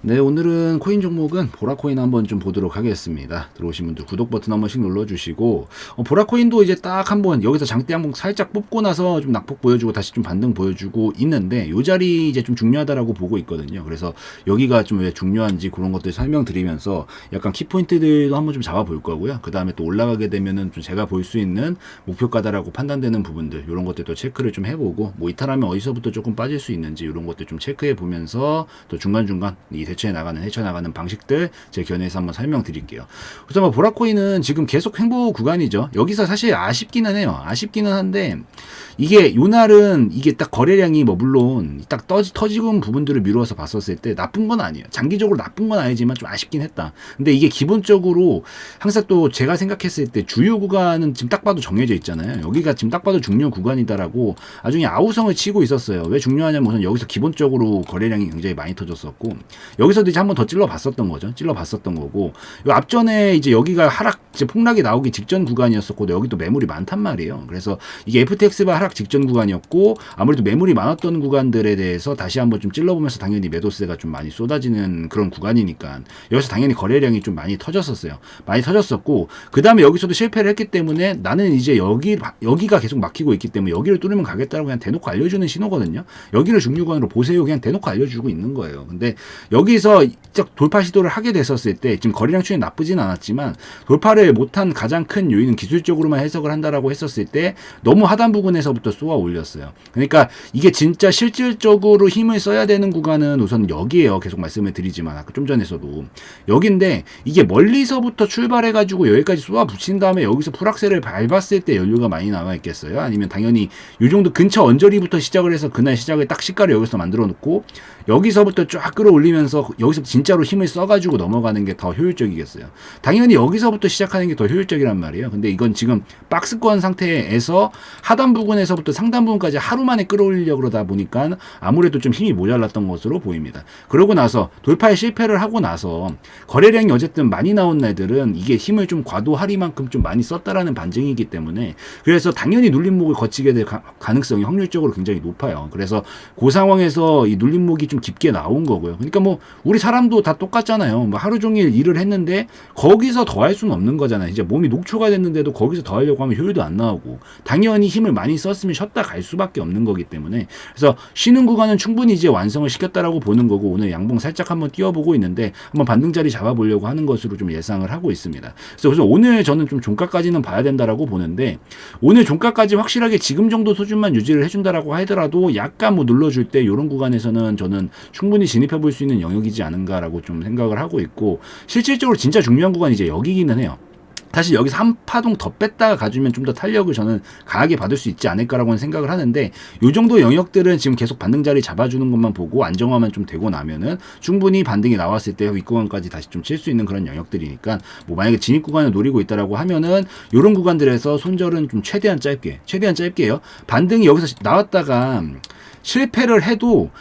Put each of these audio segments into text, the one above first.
네, 오늘은 코인 종목은 보라코인 한번 좀 보도록 하겠습니다. 들어오신 분들 구독 버튼 한 번씩 눌러주시고, 보라코인도 이제 딱 한번 여기서 장대 한번 살짝 뽑고 나서 좀 낙폭 보여주고 다시 좀 반등 보여주고 있는데, 요 자리 이제 좀 중요하다라고 보고 있거든요. 그래서 여기가 좀 왜 중요한지 그런 것들 설명드리면서 약간 키포인트들도 한번 좀 잡아볼 거고요. 그 다음에 또 올라가게 되면은 좀 제가 볼 수 있는 목표가다라고 판단되는 부분들, 이런 것들도 체크를 좀 해보고, 뭐 이탈하면 어디서부터 조금 빠질 수 있는지 이런 것들 좀 체크해 보면서 또 중간중간 이 헤쳐나가는 방식들 제 견해에서 한번 설명드릴게요. 그래서 뭐 보라코인은 지금 계속 횡보 구간이죠. 여기서 사실 아쉽기는 해요. 아쉽기는 한데 이게 요날은 이게 딱 거래량이 뭐 물론 딱 터지는 부분들을 미루어서 봤었을 때 나쁜 건 아니에요. 장기적으로 나쁜 건 아니지만 좀 아쉽긴 했다. 근데 이게 기본적으로 항상 또 제가 생각했을 때 주요 구간은 지금 딱 봐도 정해져 있잖아요. 여기가 지금 딱 봐도 중요 구간이다라고 나중에 아우성을 치고 있었어요. 왜 중요하냐면 우선 여기서 기본적으로 거래량이 굉장히 많이 터졌었고, 여기서도 이제 한 번 더 찔러봤었던 거죠. 찔러봤었던 거고, 요 앞전에 이제 여기가 이제 폭락이 나오기 직전 구간이었었고, 여기도 매물이 많단 말이에요. 그래서 이게 FTX바 하락 직전 구간이었고, 아무래도 매물이 많았던 구간들에 대해서 다시 한번 좀 찔러보면서 당연히 매도세가 좀 많이 쏟아지는 그런 구간이니까 여기서 당연히 거래량이 좀 많이 터졌었어요. 많이 터졌었고, 그 다음에 여기서도 실패를 했기 때문에 나는 이제 여기가 계속 막히고 있기 때문에 여기를 뚫으면 가겠다라고 그냥 대놓고 알려주는 신호거든요. 여기를 중류관으로 보세요. 그냥 대놓고 알려주고 있는 거예요. 근데 여기서 돌파 시도를 하게 됐었을 때 지금 거래량 추이 나쁘진 않았지만 돌파를 못한 가장 큰 요인은 기술적으로만 해석을 한다라고 했었을 때 너무 하단 부분에서부터 쏘아 올렸어요. 그러니까 이게 진짜 실질적으로 힘을 써야 되는 구간은 우선 여기에요. 계속 말씀을 드리지만 아까 좀 전에서도 여기인데, 이게 멀리서부터 출발해가지고 여기까지 쏘아 붙인 다음에 여기서 풀악셀을 밟았을 때 연료가 많이 남아 있겠어요? 아니면 당연히 이 정도 근처 언저리부터 시작을 해서 그날 시작을 딱 시가를 여기서 만들어 놓고 여기서부터 쫙 끌어올리면서 여기서 진짜로 힘을 써가지고 넘어가는 게 더 효율적이겠어요. 당연히 여기서부터 시작하는 게 더 효율적이란 말이에요. 근데 이건 지금 박스권 상태에서 하단 부분에서부터 상단 부분까지 하루 만에 끌어올리려고 그러다 보니까 아무래도 좀 힘이 모자랐던 것으로 보입니다. 그러고 나서 돌파에 실패를 하고 나서 거래량이 어쨌든 많이 나온 날들은 이게 힘을 좀 과도하리만큼 좀 많이 썼다라는 반증이기 때문에, 그래서 당연히 눌림목을 거치게 될 가능성이 확률적으로 굉장히 높아요. 그래서 그 상황에서 이 눌림목이 좀 깊게 나온 거고요. 그러니까 뭐 우리 사람도 다 똑같잖아요. 뭐 하루 종일 일을 했는데 거기서 더 할 수는 없는 거잖아요. 이제 몸이 녹초가 됐는데도 거기서 더 하려고 하면 효율도 안 나오고 당연히 힘을 많이 썼으면 쉬었다 갈 수밖에 없는 거기 때문에, 그래서 쉬는 구간은 충분히 이제 완성을 시켰다라고 보는 거고, 오늘 양봉 살짝 한번 띄워보고 있는데 한번 반등 자리 잡아보려고 하는 것으로 좀 예상을 하고 있습니다. 그래서 오늘 저는 좀 종가까지는 봐야 된다라고 보는데, 오늘 종가까지 확실하게 지금 정도 수준만 유지를 해준다라고 하더라도 약간 뭐 눌러줄 때 이런 구간에서는 저는 충분히 진입해 볼 수 있는 영역이지 않은가라고 좀 생각을 하고 있고, 실질적으로 진짜 중요한 구간이 이제 여기기는 해요. 사실 여기서 한 파동 더 뺐다가 가주면 좀 더 탄력을 저는 강하게 받을 수 있지 않을까라고는 생각을 하는데, 요 정도 영역들은 지금 계속 반등 자리 잡아주는 것만 보고 안정화만 좀 되고 나면은 충분히 반등이 나왔을 때 윗구간까지 다시 좀 칠 수 있는 그런 영역들이니까, 뭐 만약에 진입 구간을 노리고 있다라고 하면은 요런 구간들에서 손절은 좀 최대한 짧게요. 반등이 여기서 나왔다가 실패를 해도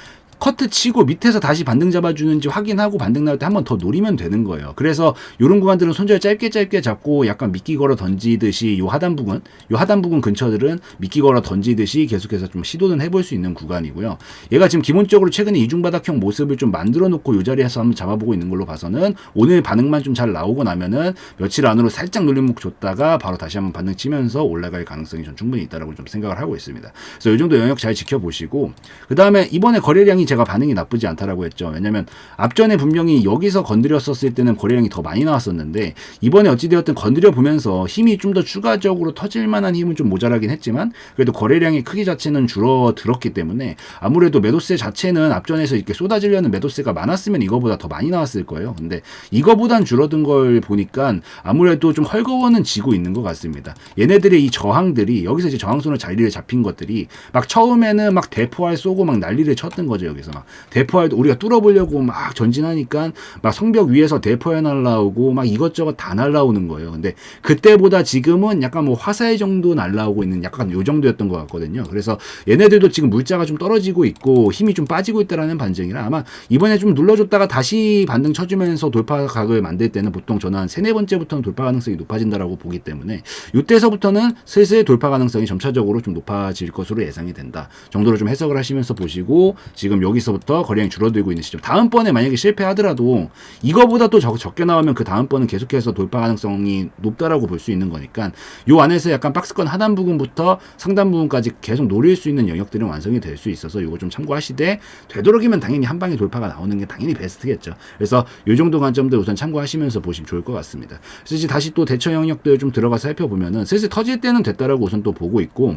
커트 치고 밑에서 다시 반등 잡아주는지 확인하고 반등 나올 때 한 번 더 노리면 되는 거예요. 그래서 이런 구간들은 손절 짧게 잡고 약간 미끼 걸어 던지듯이 요 하단 부분 근처들은 미끼 걸어 던지듯이 계속해서 좀 시도는 해볼 수 있는 구간이고요. 얘가 지금 기본적으로 최근에 이중바닥형 모습을 좀 만들어 놓고 요 자리에서 한번 잡아보고 있는 걸로 봐서는 오늘 반응만 좀 잘 나오고 나면은 며칠 안으로 살짝 눌림목 줬다가 바로 다시 한번 반등 치면서 올라갈 가능성이 좀 충분히 있다라고 좀 생각을 하고 있습니다. 그래서 이 정도 영역 잘 지켜보시고, 그 다음에 이번에 거래량이 제가 반응이 나쁘지 않다라고 했죠. 왜냐면 앞전에 분명히 여기서 건드렸었을 때는 거래량이 더 많이 나왔었는데, 이번에 어찌되었든 건드려 보면서 힘이 좀 더 추가적으로 터질 만한 힘은 좀 모자라긴 했지만 그래도 거래량의 크기 자체는 줄어들었기 때문에 아무래도 매도세 자체는 앞전에서 이렇게 쏟아지려는 매도세가 많았으면 이거보다 더 많이 나왔을 거예요. 근데 이거보단 줄어든 걸 보니까 아무래도 좀 헐거워는 지고 있는 것 같습니다. 얘네들의 이 저항들이 여기서 이제 저항선을 자리를 잡힌 것들이 막 처음에는 막 대포알 쏘고 막 난리를 쳤던 거죠. 여기서 막 대포알도 우리가 뚫어보려고 막 전진하니까 막 성벽 위에서 대포알 날라오고 막 이것저것 다 날라오는 거예요. 근데 그때보다 지금은 약간 뭐 화살 정도 날라오고 있는 약간 요 정도였던 것 같거든요. 그래서 얘네들도 지금 물자가 좀 떨어지고 있고 힘이 좀 빠지고 있다라는 반증이라 아마 이번에 좀 눌러줬다가 다시 반등 쳐주면서 돌파각을 만들 때는 보통 저는 한 3-4번째부터는 돌파 가능성이 높아진다라고 보기 때문에 이때서부터는 슬슬 돌파 가능성이 점차적으로 좀 높아질 것으로 예상이 된다 정도로 좀 해석을 하시면서 보시고, 지금 여기서부터 거래량이 줄어들고 있는 시점. 다음번에 만약에 실패하더라도 이거보다 또 적게 나오면 그 다음번은 계속해서 돌파 가능성이 높다라고 볼 수 있는 거니까 요 안에서 약간 박스권 하단 부분부터 상단 부분까지 계속 노릴 수 있는 영역들은 완성이 될 수 있어서 이거 좀 참고하시되 되도록이면 당연히 한 방에 돌파가 나오는 게 당연히 베스트겠죠. 그래서 요 정도 관점들 우선 참고하시면서 보시면 좋을 것 같습니다. 그래서 이제 다시 또 대처 영역들 좀 들어가서 살펴보면은 슬슬 터질 때는 됐다라고 우선 또 보고 있고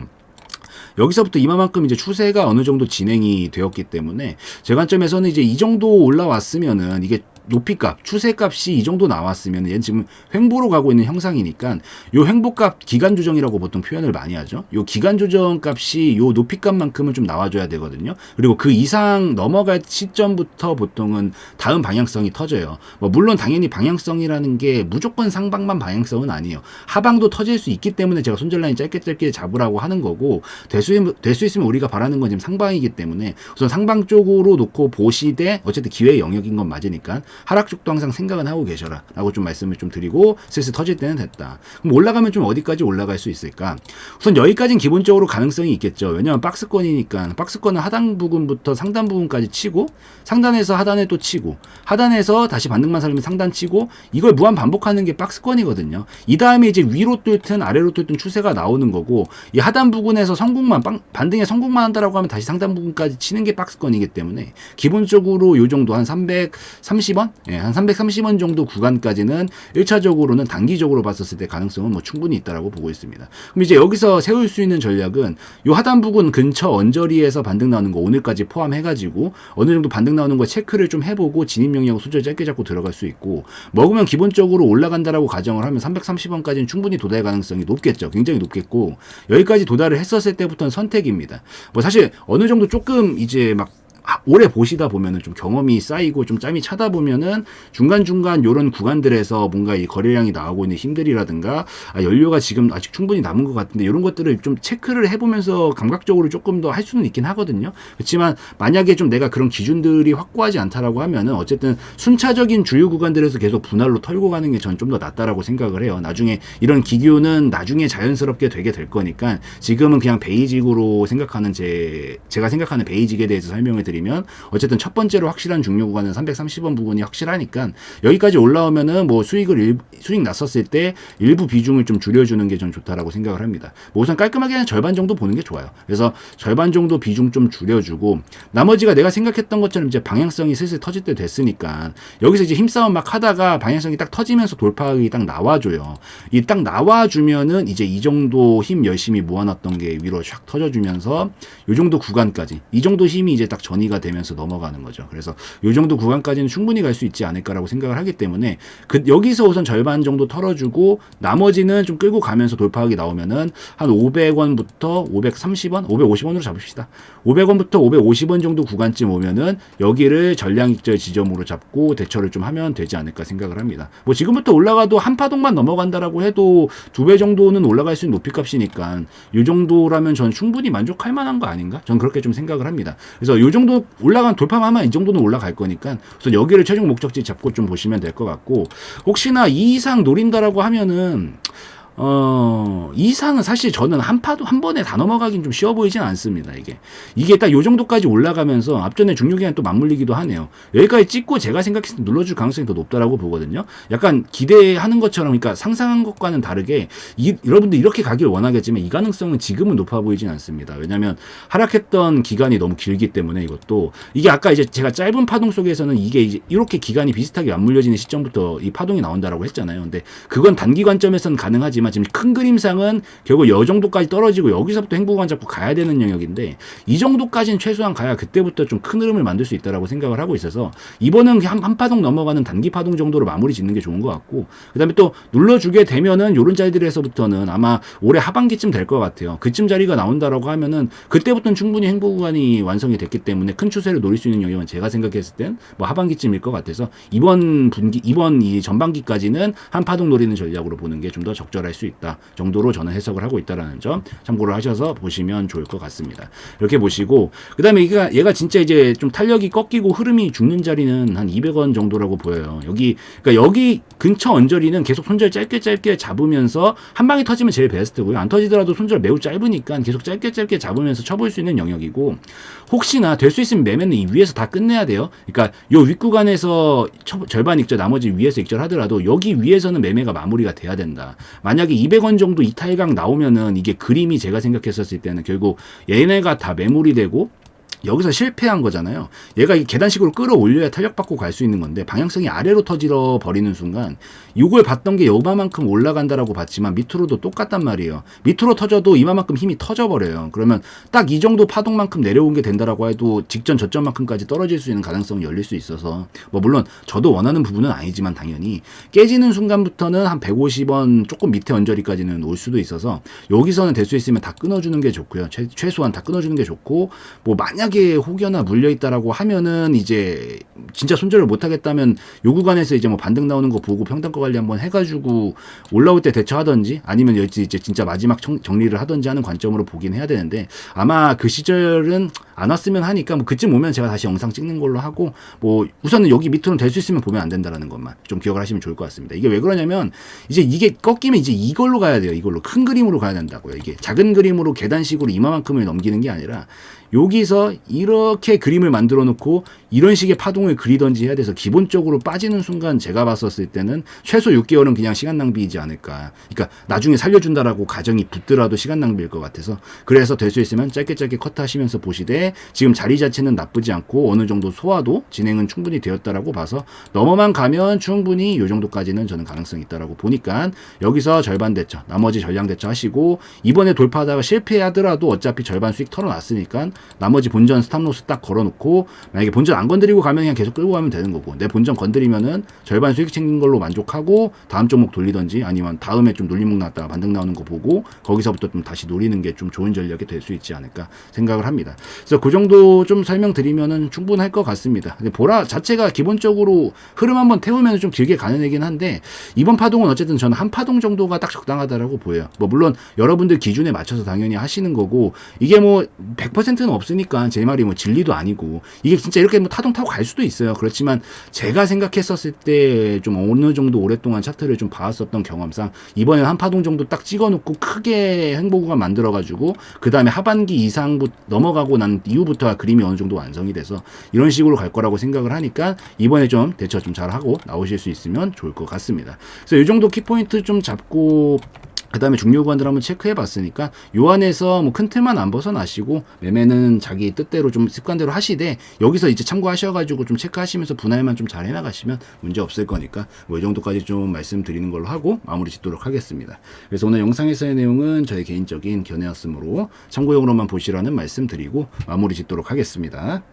여기서부터 이만큼 이제 추세가 어느 정도 진행이 되었기 때문에 제 관점에서는 이제 이 정도 올라왔으면은 이게 높이값, 추세값이 이 정도 나왔으면 얘는 지금 횡보로 가고 있는 형상이니까 요 횡보값 기간 조정이라고 보통 표현을 많이 하죠. 요 기간 조정 값이 요 높이값만큼은 좀 나와줘야 되거든요. 그리고 그 이상 넘어갈 시점부터 보통은 다음 방향성이 터져요. 뭐 물론 당연히 방향성이라는 게 무조건 상방만 방향성은 아니에요. 하방도 터질 수 있기 때문에 제가 손절라인 짧게 잡으라고 하는 거고 될 수 있으면 우리가 바라는 건 지금 상방이기 때문에 우선 상방 쪽으로 놓고 보시되 어쨌든 기회의 영역인 건 맞으니까 하락 쪽도 항상 생각은 하고 계셔라 라고 좀 말씀을 좀 드리고 슬슬 터질 때는 됐다. 그럼 올라가면 좀 어디까지 올라갈 수 있을까? 우선 여기까지는 기본적으로 가능성이 있겠죠. 왜냐하면 박스권이니까 박스권은 하단 부분부터 상단 부분까지 치고 상단에서 하단에 또 치고 하단에서 다시 반등만 살리면 상단 치고 이걸 무한 반복하는 게 박스권이거든요. 이 다음에 이제 위로 뚫든 아래로 뚫든 추세가 나오는 거고 이 하단 부분에서 반등에 성공만 한다라고 하면 다시 상단 부분까지 치는 게 박스권이기 때문에 기본적으로 요 정도 한 330원? 예, 한 330원 정도 구간까지는 1차적으로는 단기적으로 봤었을 때 가능성은 뭐 충분히 있다라고 보고 있습니다. 그럼 이제 여기서 세울 수 있는 전략은 요 하단 부분 근처 언저리에서 반등 나오는 거 오늘까지 포함해가지고 어느 정도 반등 나오는 거 체크를 좀 해보고 진입 영역 손절 짧게 잡고 들어갈 수 있고 먹으면 기본적으로 올라간다라고 가정을 하면 330원까지는 충분히 도달 가능성이 높겠죠. 굉장히 높겠고 여기까지 도달을 했었을 때부터는 선택입니다. 뭐 사실 어느 정도 조금 이제 막 오래 보시다 보면은 좀 경험이 쌓이고 좀 짬이 차다 보면은 중간중간 요런 구간들에서 뭔가 이 거래량이 나오고 있는 힘들이라든가 연료가 지금 아직 충분히 남은 것 같은데 이런 것들을 좀 체크를 해보면서 감각적으로 조금 더 할 수는 있긴 하거든요. 그렇지만 만약에 좀 내가 그런 기준들이 확고하지 않다라고 하면은 어쨌든 순차적인 주요 구간들에서 계속 분할로 털고 가는 게 전 좀 더 낫다라고 생각을 해요. 나중에 이런 기교는 나중에 자연스럽게 되게 될 거니까 지금은 그냥 베이직으로 생각하는 제가 생각하는 베이직에 대해서 설명을 드리면 어쨌든 첫 번째로 확실한 중요 구간은 330원 부분이 확실하니까 여기까지 올라오면은 뭐 수익 났었을 때 일부 비중을 좀 줄여주는 게 전 좋다라고 생각을 합니다. 뭐 우선 깔끔하게 절반 정도 보는 게 좋아요. 그래서 절반 정도 비중 좀 줄여주고 나머지가 내가 생각했던 것처럼 이제 방향성이 슬슬 터질 때 됐으니까 여기서 이제 힘싸움 막 하다가 방향성이 딱 터지면서 돌파각이 딱 나와줘요. 이 딱 나와주면은 이제 이 정도 힘 열심히 모아놨던 게 위로 샥 터져주면서 요 정도 구간까지 이 정도 힘이 이제 딱 전이가 되면서 넘어가는 거죠. 그래서 이 정도 구간까지는 충분히 갈 수 있지 않을까라고 생각을 하기 때문에 여기서 우선 절반 정도 털어주고 나머지는 좀 끌고 가면서 돌파하기 나오면은 한 500원부터 530원, 550원으로 잡읍시다. 500원부터 550원 정도 구간쯤 오면은 여기를 전량익절 지점으로 잡고 대처를 좀 하면 되지 않을까 생각을 합니다. 뭐 지금부터 올라가도 한 파동만 넘어간다라고 해도 2배 정도는 올라갈 수 있는 높이값이니까 이 정도라면 전 충분히 만족할 만한 거 아닌가? 전 그렇게 좀 생각을 합니다. 그래서 이 정도 올라간 돌파만 하면 이 정도는 올라갈 거니까 우선 여기를 최종 목적지 잡고 좀 보시면 될 것 같고 혹시나 이 이상 노린다라고 하면은 이상은 사실 저는 한 번에 다 넘어가긴 좀 쉬워 보이진 않습니다. 이게 딱 요 정도까지 올라가면서 앞전에 중요기간 또 맞물리기도 하네요. 여기까지 찍고 제가 생각했을 때 눌러줄 가능성이 더 높다라고 보거든요. 약간 기대하는 것처럼, 그러니까 상상한 것과는 다르게 여러분들 이렇게 가길 원하겠지만 이 가능성은 지금은 높아 보이진 않습니다. 왜냐면 하락했던 기간이 너무 길기 때문에 이게 아까 이제 제가 짧은 파동 속에서는 이게 이제 이렇게 기간이 비슷하게 맞물려지는 시점부터 이 파동이 나온다라고 했잖아요. 근데 그건 단기 관점에서는 가능하지만 지금 큰 그림상은 결국 이 정도까지 떨어지고 여기서부터 행보구간 잡고 가야 되는 영역인데 이 정도까지는 최소한 가야 그때부터 좀 큰 흐름을 만들 수 있다라고 생각을 하고 있어서 이번은 한 파동 넘어가는 단기 파동 정도로 마무리 짓는 게 좋은 것 같고 그다음에 또 눌러주게 되면은 요런 자리들에서부터는 아마 올해 하반기쯤 될 것 같아요. 그쯤 자리가 나온다라고 하면은 그때부터는 충분히 행보구간이 완성이 됐기 때문에 큰 추세를 노릴 수 있는 영역은 제가 생각했을 땐 뭐 하반기쯤일 것 같아서 이번 이 전반기까지는 한 파동 노리는 전략으로 보는 게 좀 더 적절할 수 있다 정도로 저는 해석을 하고 있다라는 점 참고를 하셔서 보시면 좋을 것 같습니다. 이렇게 보시고 그 다음에 얘가 진짜 이제 좀 탄력이 꺾이고 흐름이 죽는 자리는 한 200원 정도라고 보여요. 그러니까 여기 근처 언저리는 계속 손절 짧게 잡으면서 한 방에 터지면 제일 베스트고요. 안 터지더라도 손절 매우 짧으니까 계속 짧게 잡으면서 쳐볼 수 있는 영역이고, 혹시나 될 수 있으면 매매는 이 위에서 다 끝내야 돼요. 그러니까 요 윗구간에서 절반 익절, 나머지 위에서 익절하더라도 여기 위에서는 매매가 마무리가 돼야 된다. 만약에 200원 정도 이탈각 나오면은 이게 그림이 제가 생각했었을 때는 결국 얘네가 다 매물이 되고 여기서 실패한 거잖아요. 얘가 이 계단식으로 끌어올려야 탄력받고 갈 수 있는 건데 방향성이 아래로 터져 버리는 순간 이걸 봤던 게 요만큼 올라간다라고 봤지만 밑으로도 똑같단 말이에요. 밑으로 터져도 이만큼 힘이 터져버려요. 그러면 딱 이 정도 파동만큼 내려온 게 된다라고 해도 직전 저점만큼까지 떨어질 수 있는 가능성이 열릴 수 있어서 뭐 물론 저도 원하는 부분은 아니지만 당연히 깨지는 순간부터는 한 150원 조금 밑에 언저리까지는 올 수도 있어서 여기서는 될 수 있으면 다 끊어주는 게 좋고요. 최소한 다 끊어주는 게 좋고, 뭐 만약에 혹여나 물려있다라고 하면은 이제 진짜 손절을 못하겠다면 요 구간에서 이제 뭐 반등 나오는 거 보고 평단가 관리 한번 해가지고 올라올 때 대처하던지 아니면 이제 진짜 마지막 정리를 하던지 하는 관점으로 보긴 해야 되는데, 아마 그 시절은 안 왔으면 하니까 뭐 그쯤 오면 제가 다시 영상 찍는 걸로 하고, 뭐 우선은 여기 밑으로는 될 수 있으면 보면 안 된다라는 것만 좀 기억을 하시면 좋을 것 같습니다. 이게 왜 그러냐면 이제 이게 꺾이면 이제 이걸로 가야 돼요. 이걸로 큰 그림으로 가야 된다고요. 이게 작은 그림으로 계단식으로 이만큼을 넘기는 게 아니라 여기서 이렇게 그림을 만들어 놓고 이런 식의 파동을 그리던지 해야 돼서 기본적으로 빠지는 순간 제가 봤었을 때는 최소 6개월은 그냥 시간 낭비이지 않을까. 그러니까 나중에 살려준다라고 가정이 붙더라도 시간 낭비일 것 같아서, 그래서 될 수 있으면 짧게 컷하시면서 보시되 지금 자리 자체는 나쁘지 않고 어느 정도 소화도 진행은 충분히 되었다라고 봐서 넘어만 가면 충분히 이 정도까지는 저는 가능성이 있다라고 보니까 여기서 절반 대처, 나머지 전량 대처 하시고, 이번에 돌파하다가 실패하더라도 어차피 절반 수익 털어놨으니까 나머지 본전 스탑로스 딱 걸어놓고, 만약에 본전 안 건드리고 가면 그냥 계속 끌고 가면 되는 거고, 내 본전 건드리면은 절반 수익 챙긴 걸로 만족하고 다음 종목 돌리던지 아니면 다음에 좀 눌림목 나왔다가 반등 나오는 거 보고 거기서부터 좀 다시 노리는 게 좀 좋은 전략이 될 수 있지 않을까 생각을 합니다. 그래서 그 정도 좀 설명드리면은 충분할 것 같습니다. 근데 보라 자체가 기본적으로 흐름 한번 태우면 좀 길게 가는 애긴 한데, 이번 파동은 어쨌든 저는 한 파동 정도가 딱 적당하다라고 보여요. 뭐 물론 여러분들 기준에 맞춰서 당연히 하시는 거고, 이게 뭐 100%는 없으니까 제 말이 뭐 진리도 아니고, 이게 진짜 이렇게 뭐 타동 타고 갈 수도 있어요. 그렇지만 제가 생각했었을 때 좀 어느 정도 오랫동안 차트를 좀 봐왔었던 경험상 이번엔 한 파동 정도 딱 찍어놓고 크게 행보구간 만들어가지고 그 다음에 하반기 이상부 넘어가고 난 이후부터 그림이 어느 정도 완성이 돼서 이런 식으로 갈 거라고 생각을 하니까 이번에 좀 대처 좀 잘하고 나오실 수 있으면 좋을 것 같습니다. 그래서 이 정도 키포인트 좀 잡고 그 다음에 중요 구간들 한번 체크해 봤으니까 요 안에서 뭐 큰 틀만 안 벗어나시고 매매는 자기 뜻대로 좀 습관대로 하시되, 여기서 이제 참고하셔가지고 좀 체크하시면서 분할만 좀 잘 해나가시면 문제 없을 거니까 뭐 이 정도까지 좀 말씀드리는 걸로 하고 마무리 짓도록 하겠습니다. 그래서 오늘 영상에서의 내용은 저의 개인적인 견해였으므로 참고용으로만 보시라는 말씀 드리고 마무리 짓도록 하겠습니다.